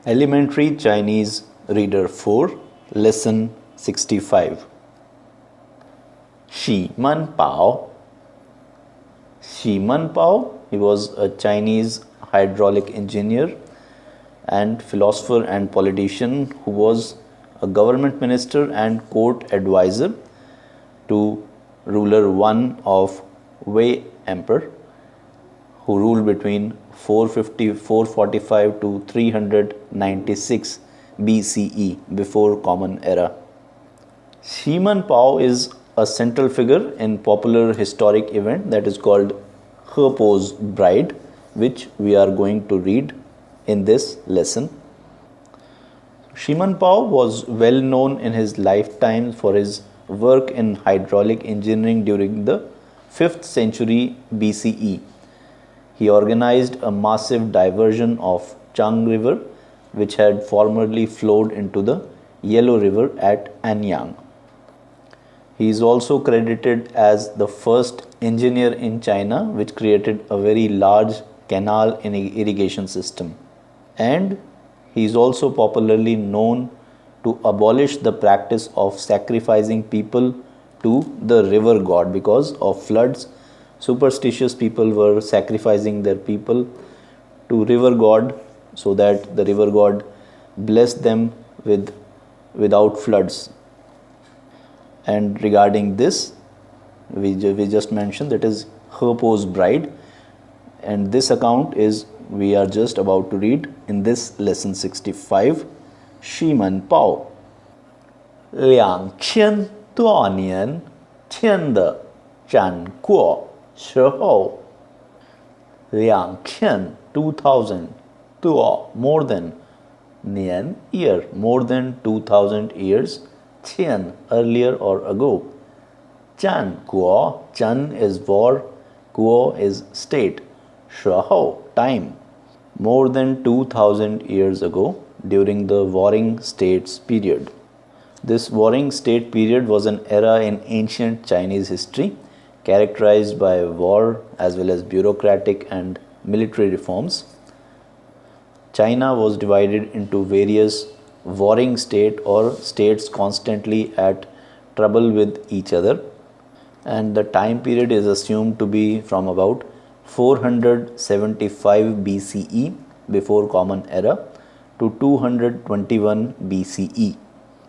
Elementary Chinese Reader 4, Lesson 65. Ximen Pao. Ximen Pao, he was a Chinese hydraulic engineer and philosopher and politician who was a government minister and court advisor to ruler 1 of Wei Emperor, who ruled between 445 to 396 BCE, before Common Era. Ximen Pao is a central figure in popular historic event that is called Herpo's Bride, which we are going to read in this lesson. Ximen Pao was well known in his lifetime for his work in hydraulic engineering during the 5th century BCE. He organized a massive diversion of Chang River, which had formerly flowed into the Yellow River at Anyang. He is also credited as the first engineer in China which created a very large canal irrigation system. And he is also popularly known to abolish the practice of sacrificing people to the river god. Because of floods, superstitious people were sacrificing their people to river god so that the river god blessed them without floods. And regarding this, we just mentioned, that is Herpo's Bride, and this account is we are just about to read in this lesson 65. Ximen Pao 2000多少年前的战国时候2000 多 more than 年 year, more than 2000 years, 前 earlier or ago. 战国 Zhan is war, Guo is state, 时候 time. More than 2000 years ago, during the Warring States period. This Warring State period was an era in ancient Chinese history characterized by war as well as bureaucratic and military reforms. China was divided into various warring states or states constantly at trouble with each other, and the time period is assumed to be from about 475 BCE, before Common Era, to 221 BCE.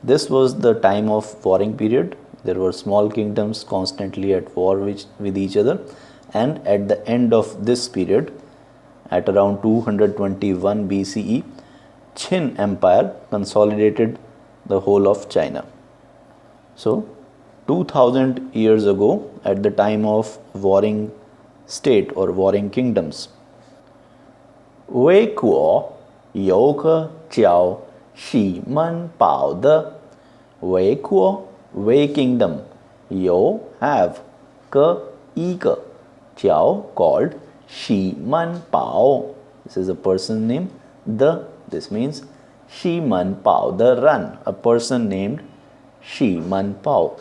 This was the time of warring period. There were small kingdoms constantly at war with each other, and at the end of this period, at around 221 BCE, Qin Empire consolidated the whole of China. So, 2000 years ago, at the time of warring state or warring kingdoms, 魏国有个叫西门豹的魏国 Wei kingdom 有 have 个一个叫 called 西门豹. This is a person name. This means 西门豹的人, a person named 西门豹.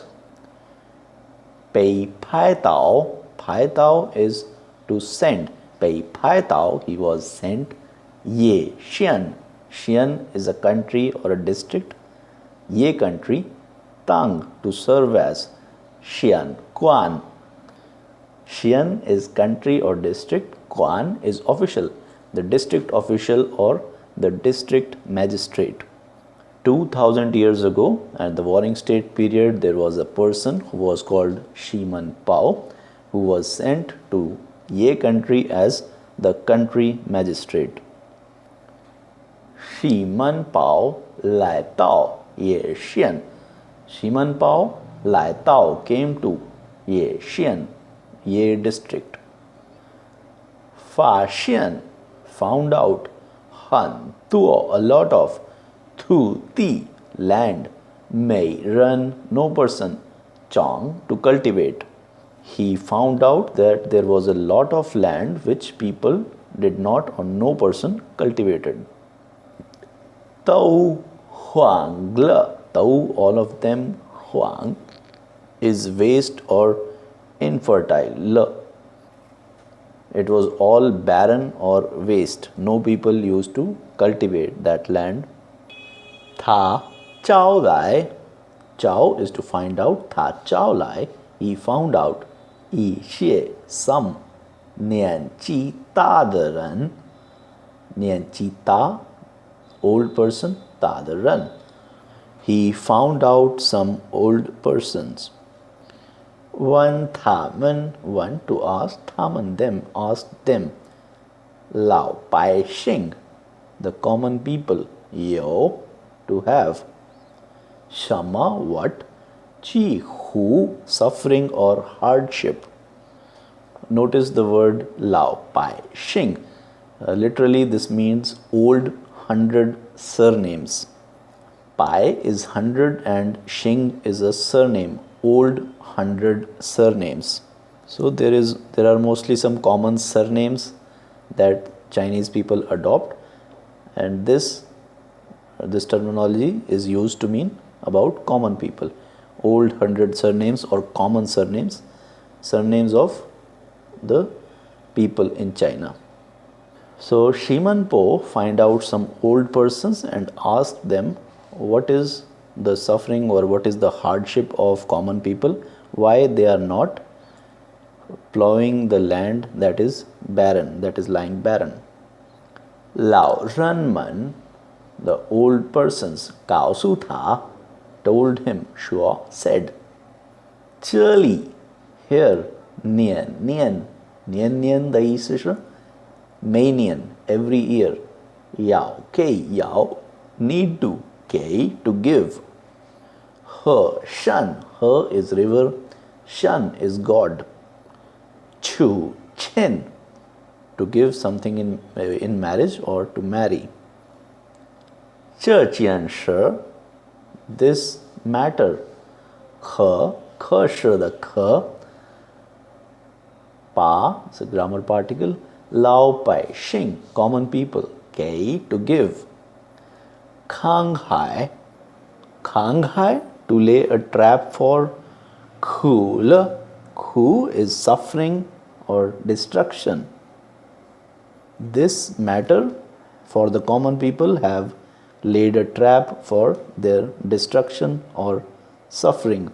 北派岛 is to send. 北派岛 he was sent. 叶县 is a country or a district. 叶 country. Tang to serve as. 县官 is country or district. Quan is official, the district official or the district magistrate. 2000 years ago, at the Warring State period, there was a person who was called Ximen Pao, who was sent to Ye country as the country magistrate. Ximen Pao 来到叶县. Ximen Pao 来到 came to 叶县 Ye district. 发现 found out. 很多 a lot of. 土地 land. 没人 no person. 长 to cultivate. He found out that there was a lot of land which people did not or no person cultivated. 都荒了 all of them 荒 is waste or infertile. it was all barren or waste. No people used to cultivate that land. 他招来 Chao is to find out. 他招来 he found out. 一些 some 年纪大的人年纪大 old person 大的人 he found out some old persons. 问他们 want to ask 他们 them ask them. 老百姓 the common people 有 to have. 什么 what 几乎 suffering or hardship. Notice the word 老百姓. Literally this means old 100 surnames. Pai is 100 and Shing is a surname, old 100 surnames. So there are mostly some common surnames that Chinese people adopt, and this terminology is used to mean about common people. Old 100 surnames or common surnames, surnames of the people in China. So Shiman Po find out some old persons and ask them what is the suffering or what is the hardship of common people, why they are not plowing the land that is barren, that is lying barren. Lao Ranman, the old persons, Kao Su Tha, told him, Shuo said. Chali, here, Nian, Nian, Nian Nian 的意思是每年 every year. Yao, K, Yao, need to, K, to give. He, Shan, He is river, Shan is God. Chu, Chen, to give something in marriage or to marry. Che Jian Shi, this matter. Ke, Ke Shi the Ke, Pa is a grammar particle. Lao Pai Shing, common people. Kei, to give. Khang Hai, Khang Hai, to lay a trap for. Khul, Khu is suffering or destruction. This matter for the common people have laid a trap for their destruction or suffering.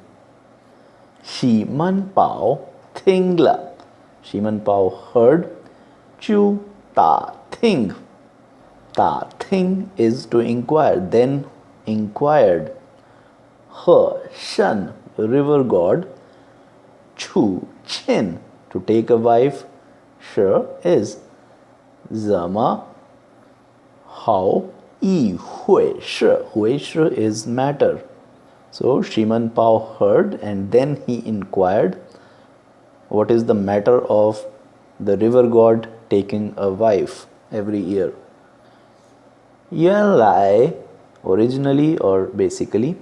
Shiman Pao Thingla, Shiman Pao heard. Chu Ta Thing, Ta Thing is to inquire, then inquired. He, Shan, river god. Chu Chen, to take a wife. Shi is Zama, how. Yi Hui Shi, Hui Shi is matter. So Shiman Pao heard and then he inquired what is the matter of the river god taking a wife every year. Yan Lai, originally or basically,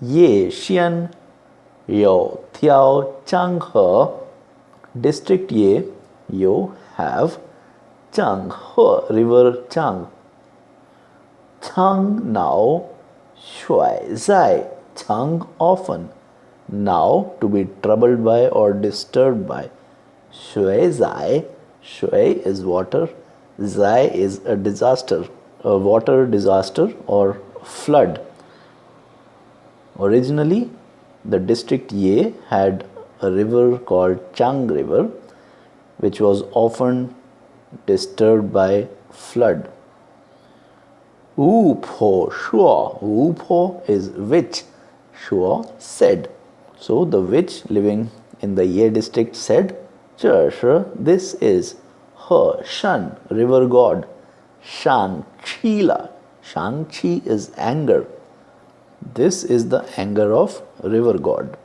Ye Xian Yo Tiao Chang He, district Ye, you have Chang He, river Chang. Chang now, Shui Zai, Chang often, now to be troubled by or disturbed by. Shui Zai, Shui is water, Zai is a disaster, a water disaster or flood. Originally, the district Ye had a river called Chang River, which was often disturbed by flood. Wu Po Shuo, Wu Po is witch, Shuo said. So the witch living in the Ye district said, this is He, Shan, river god. Shang Chi La, Shang Chi is anger. This is the anger of river god.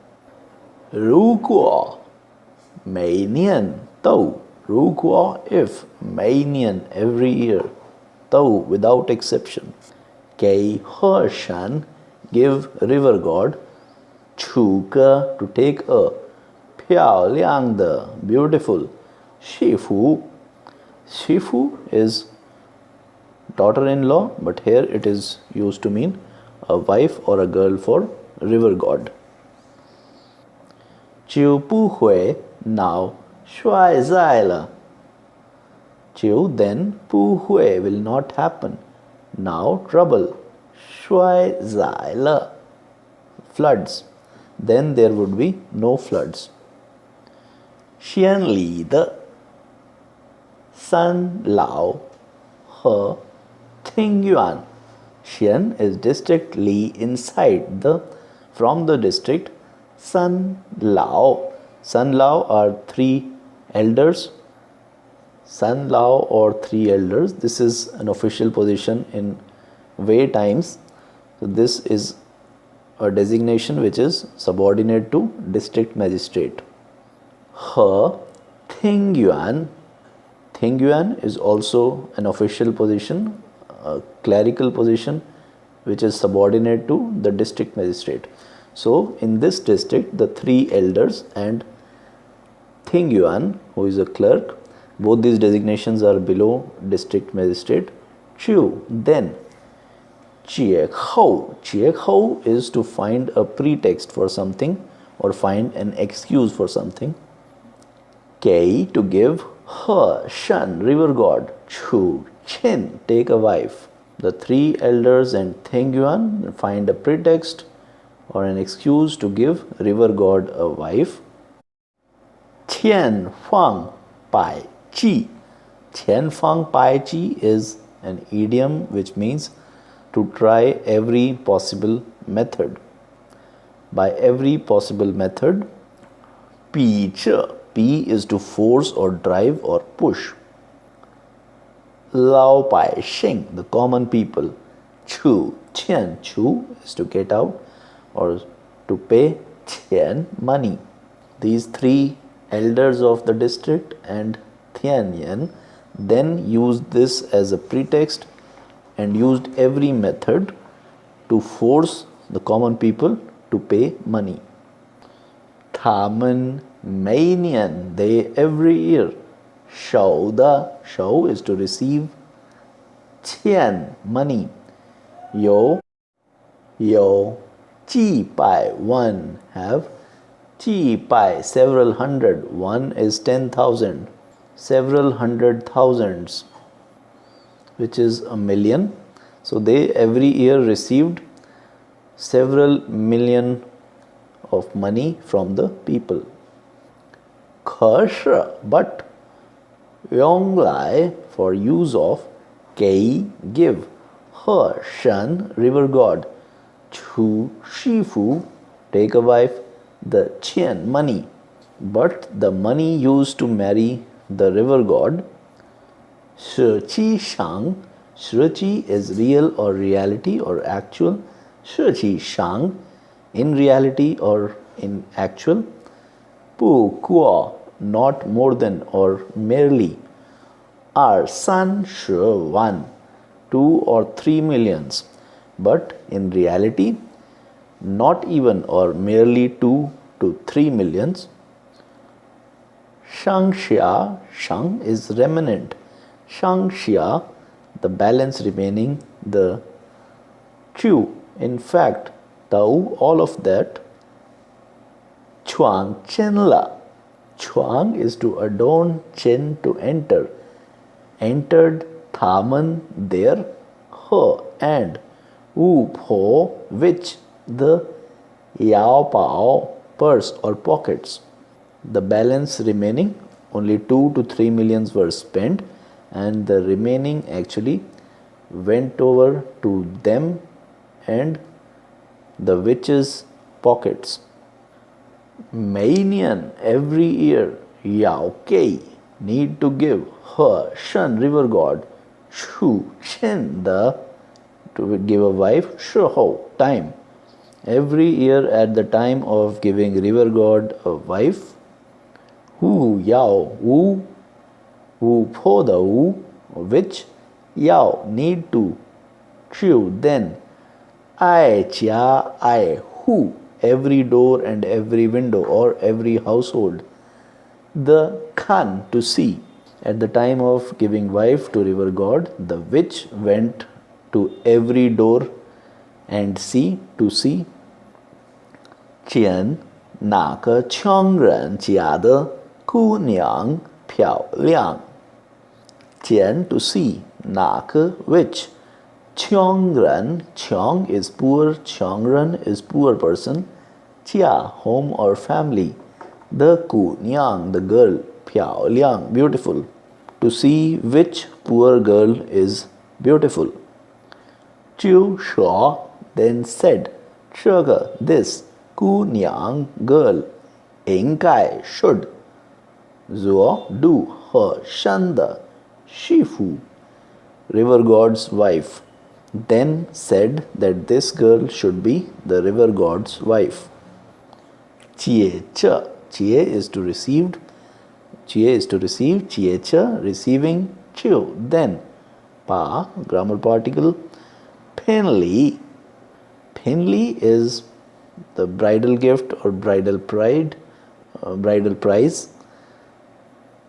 Ru Guo, Mei Nian Tau, Ru Guo if, Mei Nian every year, Tau without exception. Kei He Shan, give river god. Chu Ke, to take a. Piao Liang the, beautiful. Shifu, Shifu is daughter-in-law, but here it is used to mean a wife or a girl for river god. Chiu Pu Hui, now Shuai Zai Le, Qiu, then pu hui will not happen. Now trouble. Shui zai le, floods. Then there would be no floods. Xian li de, san lao he ting yuan. Xian is district, Li inside the, from the district San Lao. San Lao are three elders. San Lao or three elders. This is an official position in Wei times. So this is a designation which is subordinate to district magistrate. He Ting Yuan. Ting Yuan is also an official position, a clerical position which is subordinate to the district magistrate. So in this district, the three elders and Ting Yuan, who is a clerk, both these designations are below district magistrate. Chu, then. Chiek Hou. Chiek Hou is to find a pretext for something or find an excuse for something. Kei, to give. He, Shan, river god. Chu, Chin, take a wife. The three elders and Ting Yuan find a pretext or an excuse to give river god a wife. Tian Fang Pai Chi. Tian Fang Pai Chi is an idiom which means to try every possible method. By every possible method, Pi Che. Pi is to force or drive or push. Lao Pai Xing, the common people. Chu, Qian, Chu is to get out or to pay. Qian, money. These three elders of the district and Tianyan then used this as a pretext and used every method to force the common people to pay money. Thamen, Mainian, they every year. Shou, the shou is to receive. Qian, money. Yo, Ji Pai, one, have. Ji Pai, several hundred. One is 10,000. Several hundred thousands, which is a million. So they every year received several million of money from the people. Khe, but. Yong Lai, for use of. Kei, give. He, Shan, river god. Chu, Shifu, take a wife. The Qian, money. But the money used to marry the river god. Shi Shang. Shi is real or reality or actual. Shi Shang, in reality or in actual. Pu Kuo, not more than or merely. Are San Shi Wan, 2 or 3 millions. But in reality, not even or merely 2 to 3 millions. Shang Xia, Shang is remnant. Shang Xia, the balance remaining, the Chu, in fact, Tau, all of that. Chuang Chen La. Chuang is to adorn, Chen to enter. Entered, Thaman, there. He, and. Wu Po, which. The Yao Pao, purse or pockets. The balance remaining, only 2 to 3 millions were spent, and the remaining actually went over to them and the witches' pockets. Mainian, every year. Yao Kei, need to give. He, Shan, river god. Chu, Chen, the, to give a wife. Shuhou, time. Every year at the time of giving river god a wife. Wu Yao, Wu Po, the Wu, which. Yao, need to. Chu, then. Ai Chia, I, who, every door and every window or every household. The Khan, to see. At the time of giving wife to river god, the witch went to every door and see, to see. Qian, 哪个穷人家的姑娘漂亮?见 to see, 哪个 which, 穷人 穷 is poor, 穷人 is poor person, 家 home or family, the 姑娘 the girl, 漂亮 beautiful, to see which poor girl is beautiful. 就说 then said, 这个 this 姑娘 girl 应该 should 做 do 和生的媳妇 river god's wife. Then said that this girl should be the river god's wife. 接着 接 is to received, 接 is to receive, 接着 receiving, 就 then 把 grammar particle, penly, penly is the bridal gift or bridal prize.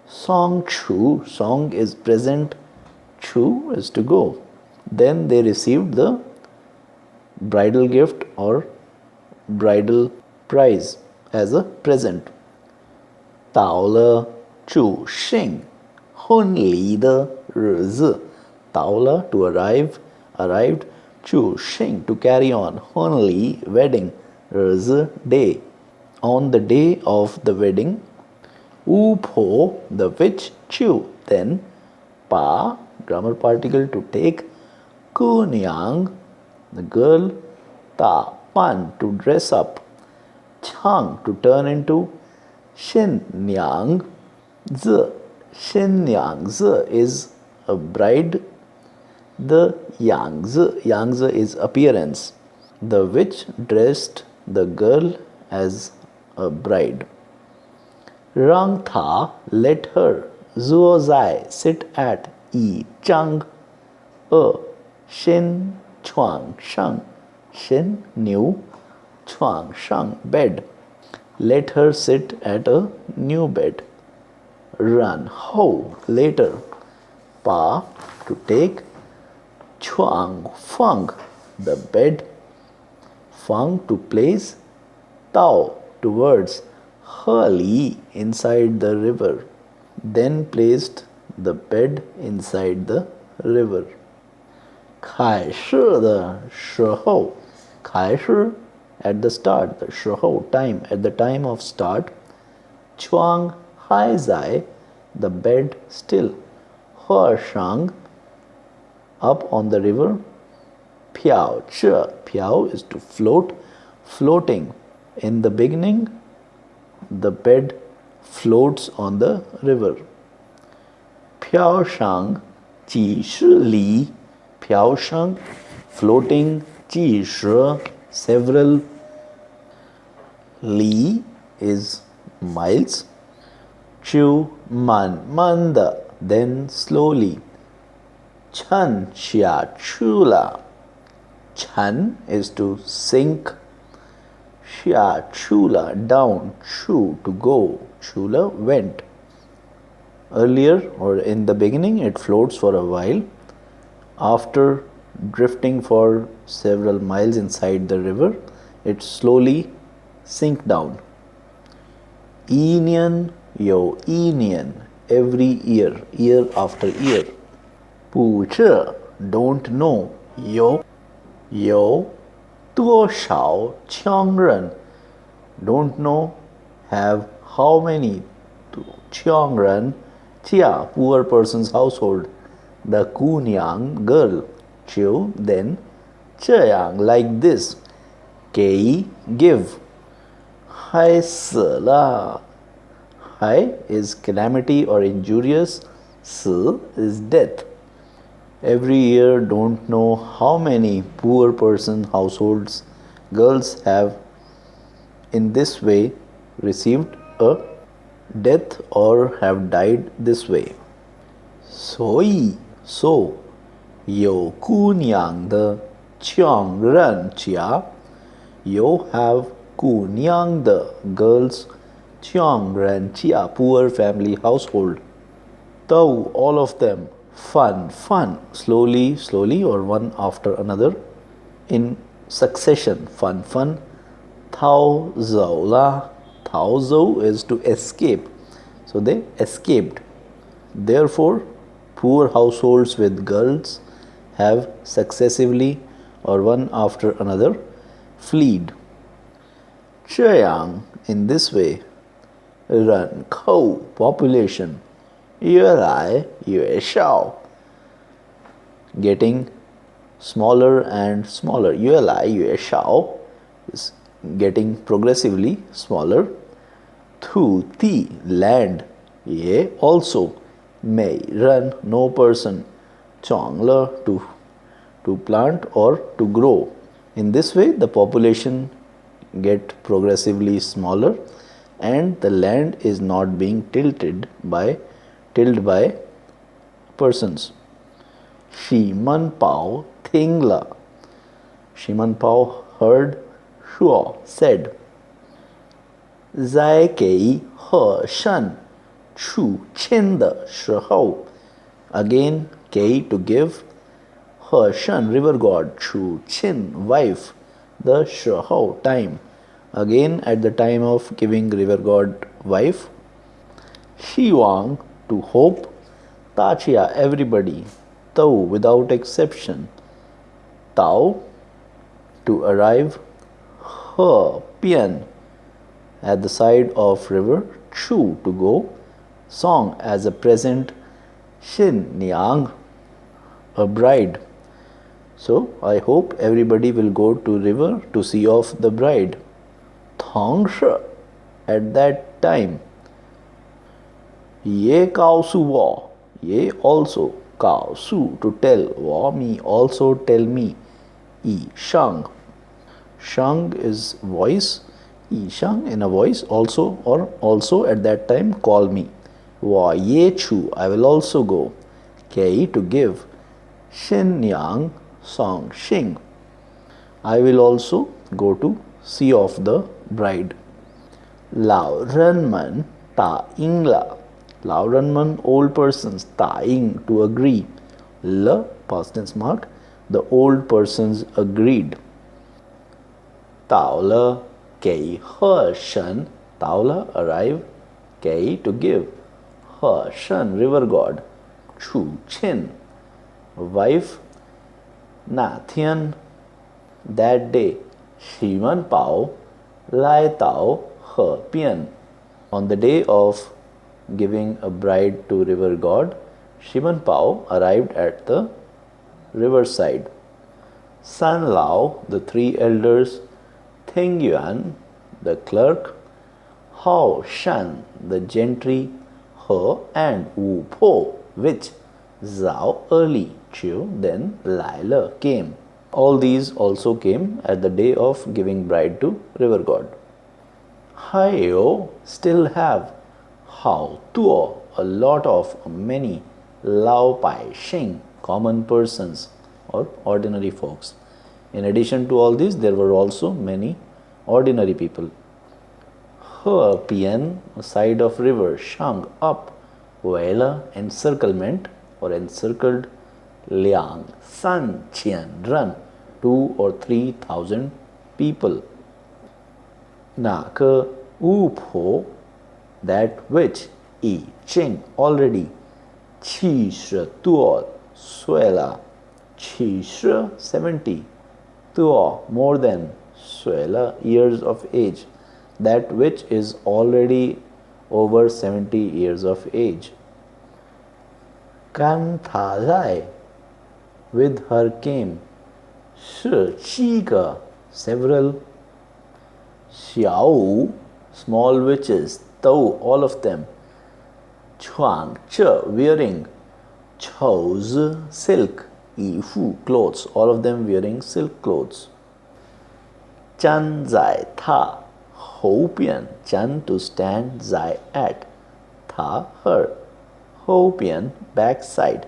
Song chu, song is present, chu is to go. Then they received the bridal gift or bridal prize as a present. 到了祝圣婚礼的日子，到了 to arrive, arrived, 祝圣 to carry on, 婚礼 wedding, 日子 day, on the day of the wedding. 巫婆 the witch, 就 then 把 grammar particle to take, 姑娘 the girl, 打扮 to dress up, 唱 to turn into, 新娘子 新娘子 is a bride, the 样子 样子 is appearance. The witch dressed the girl as a bride. 让她 let her 坐在 sit at 一张新床上新 new 床上 bed. Let her sit at a new bed. 然后 later 把 to take, 床放 the bed, 放 to place, 到 towards, 河里 inside the river, then placed the bed inside the river. 开始的时候，开始 at the start, 的时候 time, at the time of start, 床还在 the bed still, 河上 up on the river, 漂着漂 is to float, floating. In the beginning, the bed floats on the river. 漂上几十里，漂上 floating 几十 several, 里 is miles, 就慢慢的 then slowly, 沉下去了，沉 is to sink, 下去了 down, 去 to go, 去了 went. Earlier or in the beginning it floats for a while. After drifting for several miles inside the river, it slowly sink down. 一年有一年 every year, year after year. 不知 don't know, 有多少穷人 don't know, have how many 穷人家 poor person's household, the 姑娘 girl, 就 then 这样 like this, 给 give, 害死了，害 is calamity or injurious, 死 is death. Every year don't know how many poor person households girls have in this way received a death or have died this way. 所以 so 有姑娘的穷人家，有 have 姑娘的 girls 穷人家 poor family household. 都 all of them, fun slowly or one after another in succession, fun 逃走了，逃走 is to escape, so they escaped. Therefore poor households with girls have successively or one after another fled. 这样 in this way 人口 population 越来越少 getting smaller and smaller 越来越少 is getting progressively smaller. 土地 land 也 also 每人 no person 种了 to plant or to grow. In this way the population get progressively smaller and the land is not being tilled by persons. 西门豹听了 西门豹 heard 说 said 在给河神出亲的时候 again 给 to give 河神 river god 出亲 wife 的时候 time again at the time of giving river god wife. 希望 to hope 大家 everybody 都 without exception 到 to arrive 河边 at the side of river 出 to go song as a present 新娘 a bride. So I hope everybody will go to river to see off the bride. 同时 at that time 也告诉我 也 also 告诉 to tell 我 me also tell me 以上 shang is voice 以上 in a voice also or also at that time call me 我也去 I will also go 给 to give 新娘 song sing I will also go to see off the bride. 老人们答应了老人们 old persons 答应 to agree 了 past tense mark the old persons agreed. 到了给河神到了 arrive 给 to give 河神 river god 出亲 wife 那天 that day 西门豹来到河边 on the day of giving a bride to river god 西门豹 arrived at the riverside. 三老 the three elders 庭院 the clerk 好善 the gentry 和 and 巫婆 which 早 early 就 then 来了 came. All these also came at the day of giving bride to river god. 还有 still have 好多 a lot of many 老百姓 common persons or ordinary folks. In addition to all these there were also many ordinary people. 河边 side of river 上 up 为了 encirclement or encircled 2,300人 2 or 3,000 people. 那个巫婆 that which 已经 already 70多岁了 70 多 more than 岁了 years of age that which is already over 70 years of age. 跟她来 with her came 是几个 several 小巫 small witches though all of them 穿着 wearing 绸子 silk 衣服 clothes all of them wearing silk clothes. 站在她后边 站 to stand 在 at 她 her 后边 backside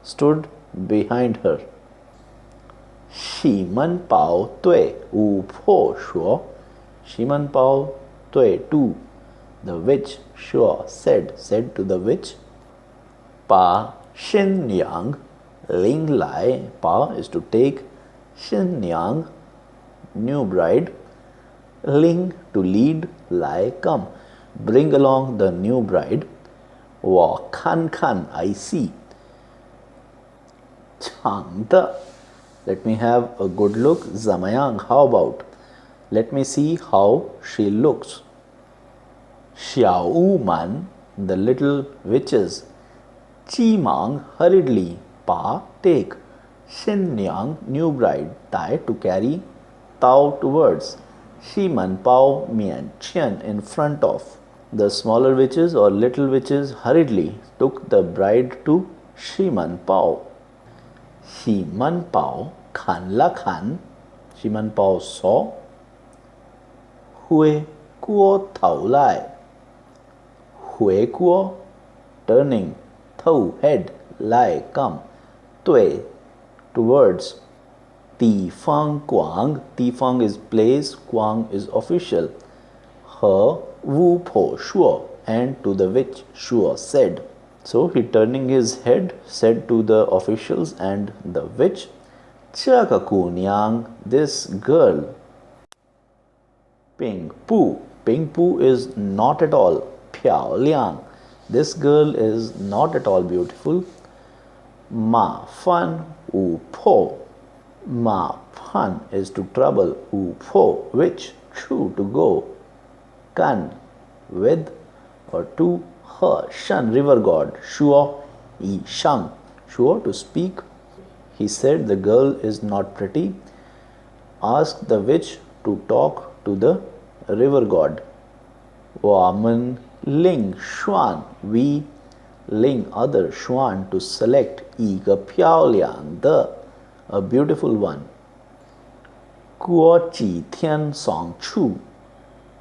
stood behind her. 西门豹对巫婆说西门豹对 to the witch 说 said to the witch 把新娘领来把 is to take 新娘 new bride 领 to lead 来 come bring along the new bride 我看看 I see 长的. Let me have a good look. 怎么样? How about? Let me see how she looks. 小巫们, the little witches. 急忙 hurriedly, 把 take. 新娘 new bride, 带 to carry, 到 towards. 西门豹面前 in front of. The smaller witches or little witches hurriedly took the bride to 西门豹. 西门豹看了看, 西门豹 saw. 回过头来, 回过 turning, 头 head, 来 come, 对 towards. 地方广, 地方 is place, 广 is official. 和巫婆说, and to the witch 说 said. So he turning his head said to the officials and the witch, 这个姑娘, this girl. 并不, 并不 is not at all 漂亮. This girl is not at all beautiful. 麻烦巫婆. 麻烦 is to trouble. 巫婆 which to go. 干 with or to her shan river god. 说 以上 说 to speak. He said the girl is not pretty. Ask the witch to talk to the river god. 我们令选 we 令 other 选 to select 一个漂亮的 a beautiful one. 过几天相处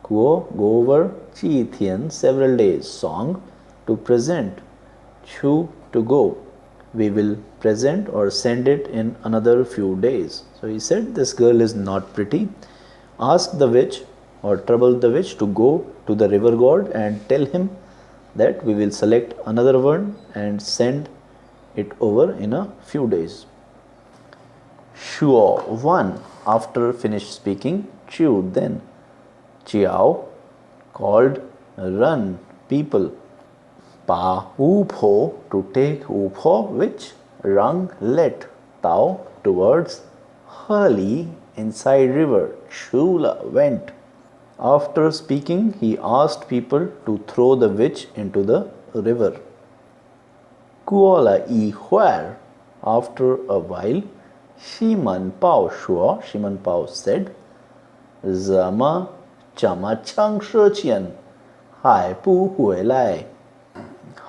go over 几天 several days. Song to present, 去 to go. We will present or send it in another few days. So he said this girl is not pretty. Ask the witch or trouble the witch to go to the river god and tell him that we will select another one and send it over in a few days. Sure one, after finished speaking, Chu then. Chiao called run people. Pa upo to take upo which rung let tao towards hurly inside river. Chula went. After speaking, he asked people to throw the witch into the river. Kuala i where, after a while, Shiman Pao Shua, Shiman Pao said, Zama chama chang she qian, hai bu hui lai.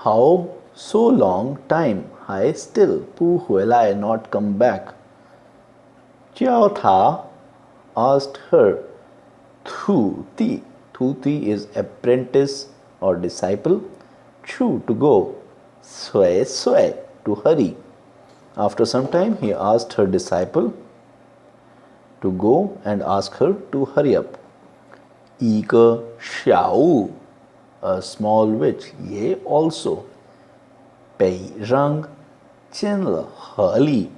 How so long time, hai still bu hui lai not come back. Jiao Ta asked her, Thu Ti. Thu Ti is apprentice or disciple. Chu to go. Sui Sui to hurry. After some time, he asked her disciple to go and ask her to hurry up. Ika Xiao, a small witch, ye also. Pei Rang Chenla Hali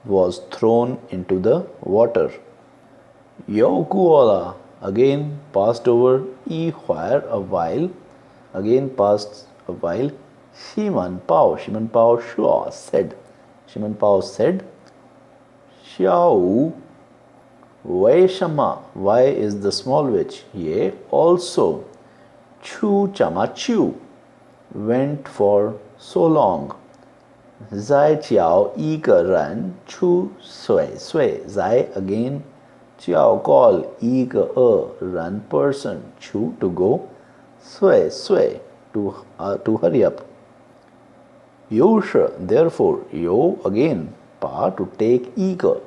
was thrown into the water. Yo Kuala again passed over I where a while, again passed a while. Shiman Pao Shua said, Shiman Pao said, Xiao Wei Shama, why is the small witch? Ye also. Chu Chama Chu went for so long. Zai Chiao Ika ran, Chu Sui Sui. Zai again. Chiao call Ika a run person. Chu to go. Sui Sui to hurry up. Yosha, therefore, Yo again, Pa to take Ika,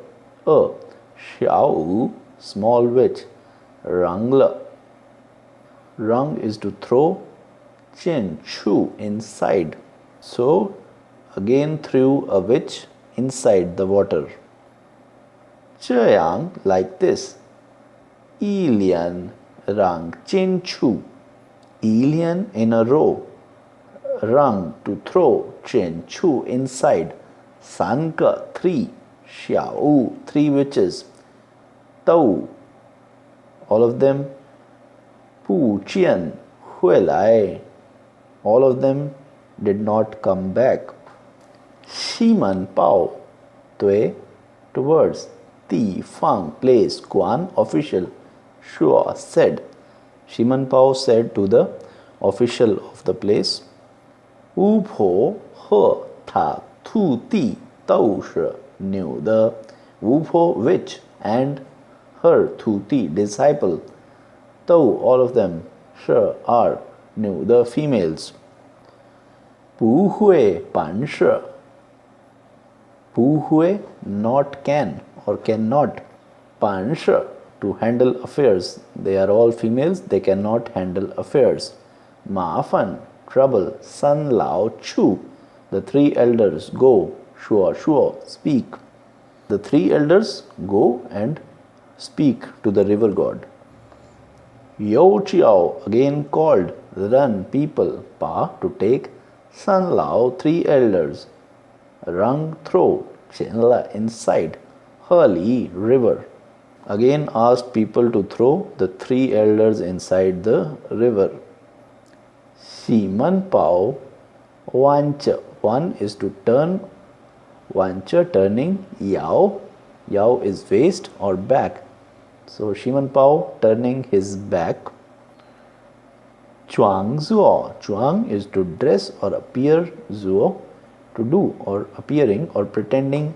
a Xiao, small witch, Rangla. Rang is to throw, Chen Chu inside. So again threw a witch inside the water. Chayang like this. Ilian Rang Chen Chu. Ilian in a row. Rang to throw, Chen Chu inside. Sanka 3, Xiao 3 witches. Tau, all of them. Pu Qian, Hui Lai, all of them did not come back. Shiman Pao 对 towards, 地方 place, 官 official, 说 said. 西门豹 said to the official of the place, 巫婆和她徒弟都是牛的。巫婆 witch and her 徒弟 disciple, 都 all of them, 是 are 牛的 females. 不会办事，不会 not can or cannot, 办事 to handle affairs. They are all females, they cannot handle affairs. 麻烦 trouble, 三老 chu, the three elders go, 说 speak. The three elders go and speak to the river god. Yo Chiao again called, run people, pa to take, San Lao three elders, Rang throw, Chenla inside, Hali river. Again asked people to throw the three elders inside the river. Siman Pao Wancha, one is to turn, Wancha turning, Yao, Yao is waist or back. So Siman Pao turning his back. Chuang Zuo, Chuang is to dress or appear, Zuo to do or appearing or pretending.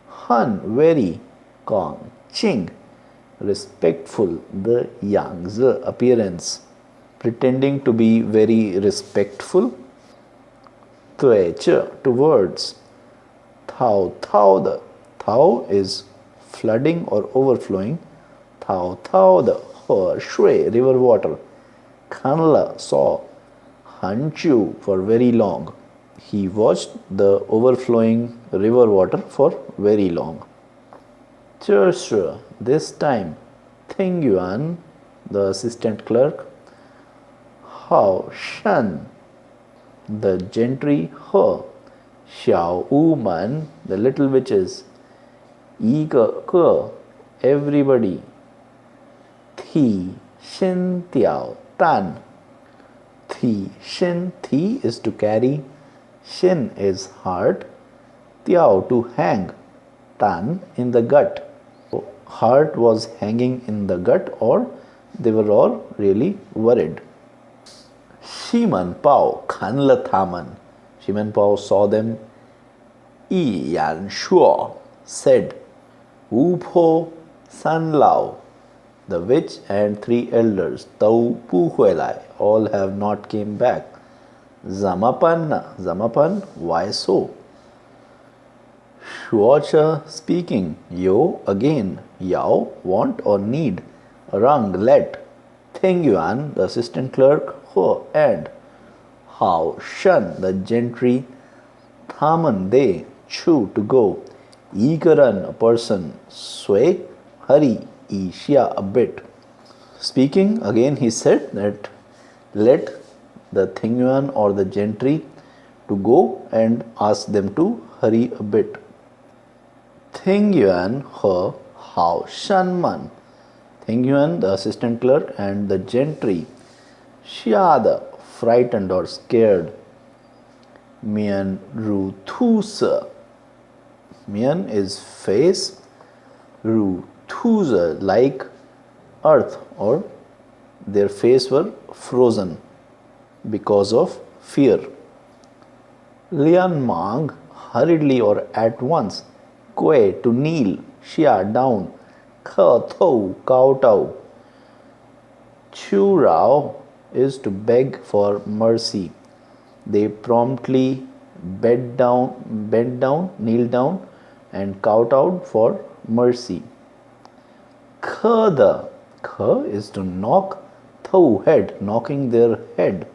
Han very, Kong Ching respectful, the Yang's appearance, pretending to be very respectful. Tue towards. Tao Tao the, Tao is flooding or overflowing. Tao Tao the, Shui river water. Kanla saw, Hanchu for very long. He watched the overflowing river water for very long. Chershe, this time, Ting Yuan, the assistant clerk. Hao Shan, the gentry. He, Xiao Wu Man, the little witches. Yi Ke, everybody. Thi, Xin Tiao, Tan. Thi, Xin, Thi is to carry. Xin is heart. Tiao to hang. Tan in the gut. Heart was hanging in the gut, or they were all really worried. Siman Pao Kanla Thaman. Siman Pao saw them. Yi Yan Shuo said, Wu Po San Lao, the witch and three elders, Tau Pu Huelai, all have not came back. Zamapan, Zamapan, why so? Shuocha speaking, Yo again, Yao want or need, Rang let, Ting Yuan, the assistant clerk, Ho and Hao Shan, the gentry, Thaman they, Chu to go, Ikaran a person, Sui, hurry, Isha a bit. Speaking again, he said that let the Tingyuan or the gentry to go and ask them to hurry a bit. Tingyuan he Hao Shanman. Tingyuan, the assistant clerk, and the gentry, Xiada, frightened or scared. Mian Ru Thusa. Mian is face, Ru Thusa like earth, or their face were frozen because of fear. Lian Mang hurriedly or at once. Kue to kneel, Xia down, Khe Thou kowtow. Chu Rao is to beg for mercy. They promptly bent down, kneel down, and kowtowed for mercy. Khe is to knock, Thou head, knocking their head.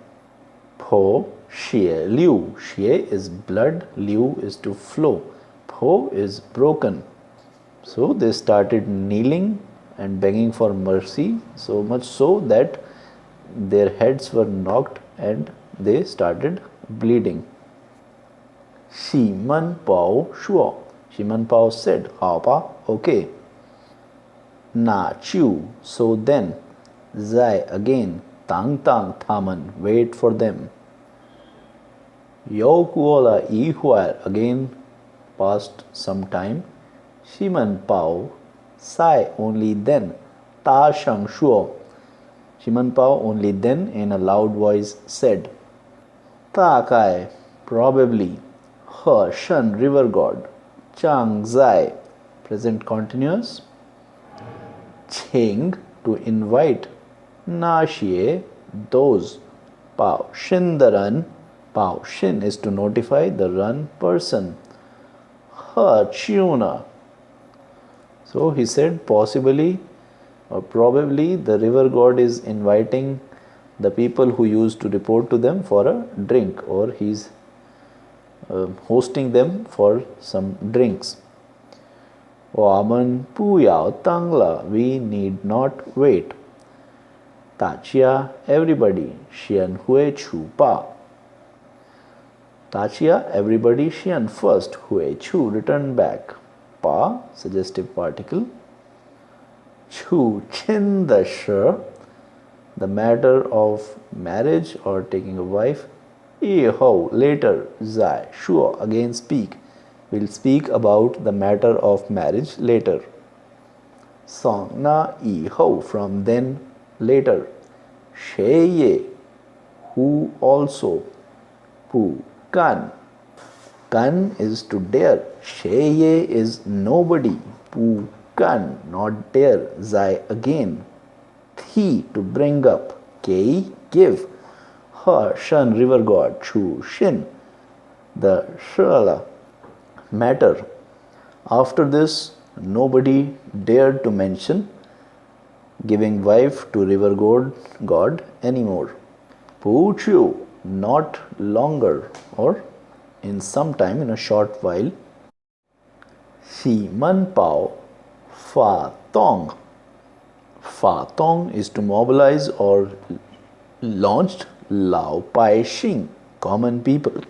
Po Xie Liu, Xie is blood, Liu is to flow. Po is broken. So they started kneeling and begging for mercy, so much so that their heads were knocked and they started bleeding. Siman Pao Shuo. Siman Pao said, Hao Pa, okay. Na Chiu, so then. Zai again. Tang Tang Thaman, wait for them. Yo Kuola Yi Huai, again passed some time, Simen Pao sigh only then, Ta Shang Shuo. Simen Pao only then in a loud voice said, Ta Kai, probably, He Shen river god, Chang Zai, present continuous, Qing to invite, Na Xie, those, Pao Shin the run, Pao Shin is to notify the run person, He Chiuna. So he said possibly or probably the river god is inviting the people who used to report to them for a drink, or he's hosting them for some drinks. Waman Puyao Tangla, we need not wait. Tachia, everybody, Xian Hui Chu Pa. Tachia, everybody, Xian first, Hui Chu, return back. Pa, suggestive particle. Chu, Chin the Shi, the matter of marriage or taking a wife. Yi Ho, later. Zai, Shuo, again speak. We'll speak about the matter of marriage later. Song Na Yi Ho, from then, later. She Ye, who also. Pu, Kan. Kan is to dare. She Ye is nobody. Pu, Kan, not dare. Zai, again. Thi, to bring up. Kei, give. Her, Shen, river god. Chu, Shin, the Shala, matter. After this, nobody dared to mention giving wife to river god anymore. Pu Chu, not longer, or in some time, in a short while. Si Man Pao, Fa Tong. Fa Tong is to mobilize or launched. Lao Pai Xing, common people.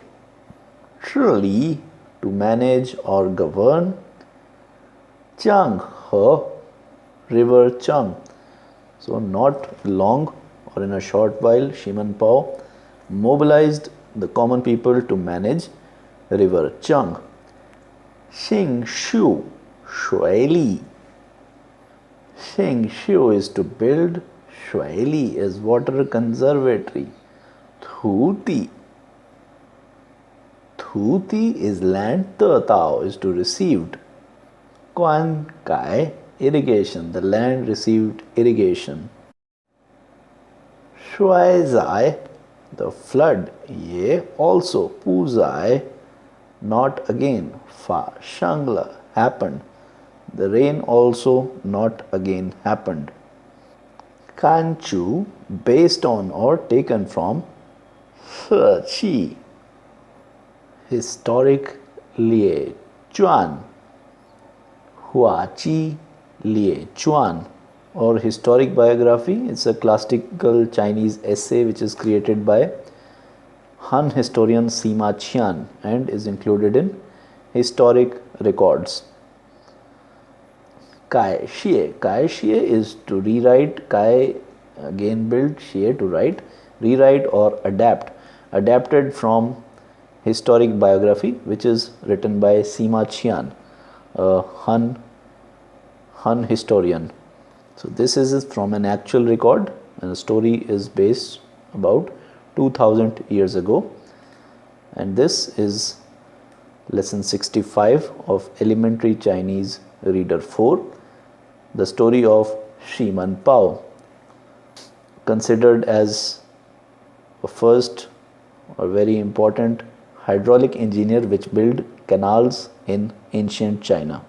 Shi, to manage or govern. Chang He, river Chang. So not long or in a short while, Simen Pao mobilized the common people to manage river Chang. Xing Shu, Shui Li. Xing Shu is to build. Shui Li is water conservatory. Thuti. Thuti is land. Te Tao is to received. Quan Kai, irrigation. The land received irrigation. Shui Zai, the flood. Ye also. Pu Zai, not again. Fa Shangla, happened. The rain also not again happened. Kanchu, based on or taken from. He, historic Lie Chuan. Hua Chi Lie Chuan, or historic biography. It's a classical Chinese essay which is created by Han historian Sima Qian and is included in historic records. Kai Xie. Kai Xie is to rewrite. Kai, again build. Xie, to write. Rewrite or adapt. Adapted from historic biography which is written by Sima Qian, a Han historian. So this is from an actual record, and the story is based about 2000 years ago. And this is lesson 65 of Elementary Chinese Reader 4, the story of Simen Pao, considered as a first or very important hydraulic engineer which built canals in ancient China.